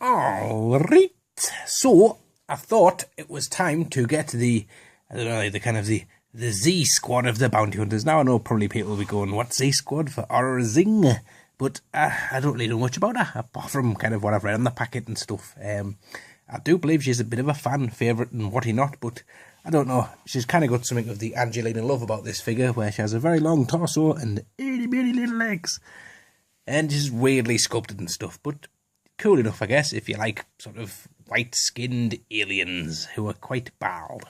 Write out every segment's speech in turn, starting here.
Alright, so I thought it was time to get the, I don't know, the kind of the Z squad of the bounty hunters. Now I know probably people will be going, what Z squad for Zing? But I don't really know much about her, apart from kind of what I've read on the packet and stuff. I do believe she's a bit of a fan favourite and what not, but I don't know. She's kind of got something of the Angelina love about this figure, where she has a very long torso and itty bitty little legs. And she's weirdly sculpted and stuff, but cool enough, I guess, if you like sort of white-skinned aliens who are quite bald.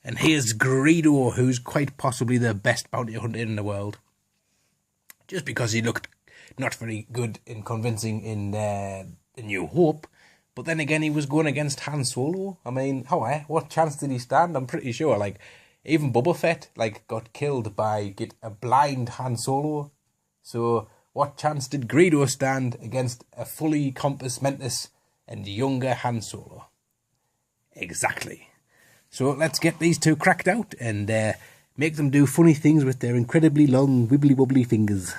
And here's Greedo, who's quite possibly the best bounty hunter in the world. Just because he looked not very good and convincing in The New Hope. But then again, he was going against Han Solo. I mean, what chance did he stand? I'm pretty sure, like, even Boba Fett, like, got killed by a blind Han Solo. So what chance did Greedo stand against a fully compos mentis and younger Han Solo? Exactly. So let's get these two cracked out and make them do funny things with their incredibly long wibbly-wobbly fingers.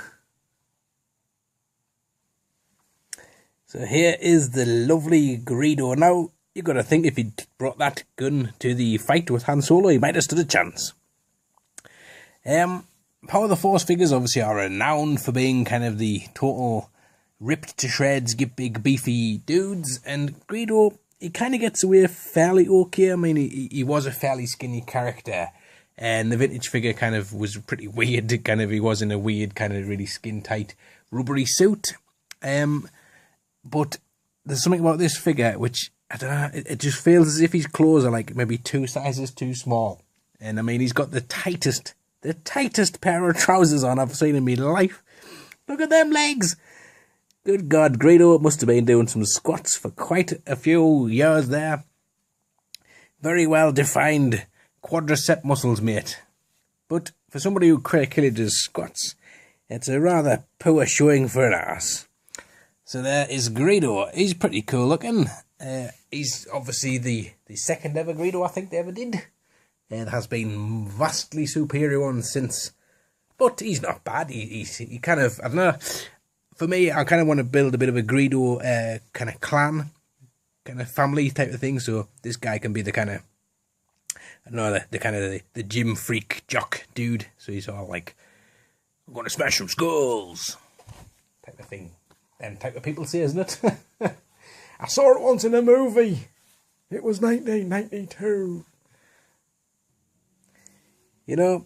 So here is the lovely Greedo. Now, you got to think if he'd brought that gun to the fight with Han Solo, he might have stood a chance. Power of the Force figures obviously are renowned for being kind of the total ripped to shreds, get big beefy dudes, and Greedo, he kind of gets away fairly okay. I mean, he was a fairly skinny character, and the vintage figure kind of was pretty weird. He was in a weird kind of really skin tight rubbery suit. But there's something about this figure which, I don't know, it just feels as if his clothes are like maybe 2 sizes too small. And I mean, he's got the tightest pair of trousers on I've seen in my life. Look at them legs. Good God, Greedo must have been doing some squats for quite a few years there. Very well defined quadricep muscles, mate. But for somebody who clearly does squats, it's a rather poor showing for an ass. So there is Greedo. He's pretty cool looking. He's obviously the second ever Greedo I think they ever did. There has been vastly superior ones since. But he's not bad. He kind of, I don't know. For me, I kind of want to build a bit of a Greedo kind of clan, kind of family type of thing. So this guy can be the kind of, I don't know, the kind of the gym freak jock dude. So he's all like, I'm going to smash some skulls type of thing. Them type of people say, isn't it? I saw it once in a movie. It was 1992. You know,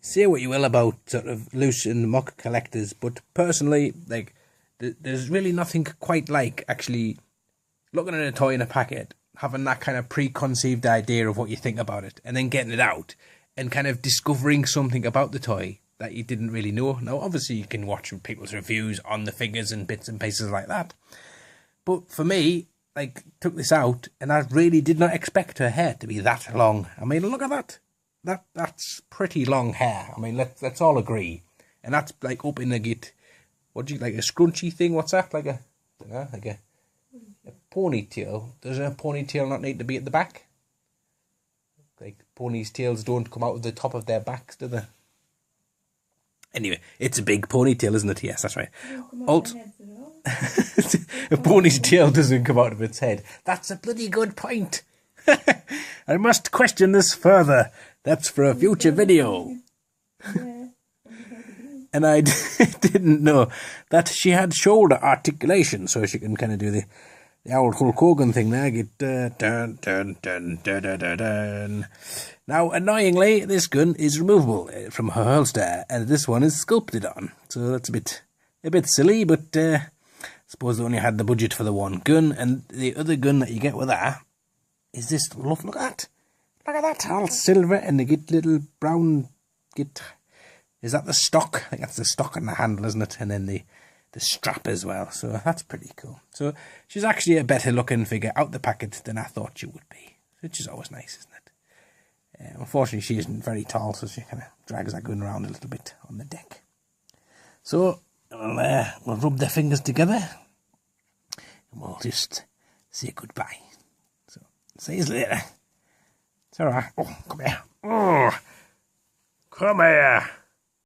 say what you will about sort of loose and mock collectors, but personally, like, there's really nothing quite like actually looking at a toy in a packet, having that kind of preconceived idea of what you think about it, and then getting it out, and kind of discovering something about the toy that you didn't really know. Now, obviously, you can watch people's reviews on the figures and bits and pieces like that. But for me, like, took this out, and I really did not expect her hair to be that long. I mean, look at that. That's pretty long hair. I mean, let's all agree. And that's like up in the git. What do you like, a scrunchy thing? What's that? Like a, I don't know, like a ponytail. Does a ponytail not need to be at the back? Like ponies' tails don't come out of the top of their backs, do they? Anyway, it's a big ponytail, isn't it? Yes, that's right. A pony's tail doesn't come out of its head. That's a bloody good point. I must question this further. That's for a future video. And I didn't know that she had shoulder articulation, so she can kind of do the old Hulk Hogan thing there. Get dun dun dun dun dun dun dun. Now, annoyingly, this gun is removable from her holster, and this one is sculpted on. So that's a bit silly, but I suppose they only had the budget for the one gun. And the other gun that you get with that is this. Look at that, all silver, and they get little brown. Is that the stock? I think that's the stock on the handle, isn't it? And then the strap as well. So that's pretty cool. So she's actually a better looking figure out the packet than I thought she would be, which is always nice, isn't it? Unfortunately, she isn't very tall, so she kind of drags that gun around a little bit on the deck. So we'll rub their fingers together, and we'll just say goodbye. So see you later. It's all right. Oh, come here. Oh, come here.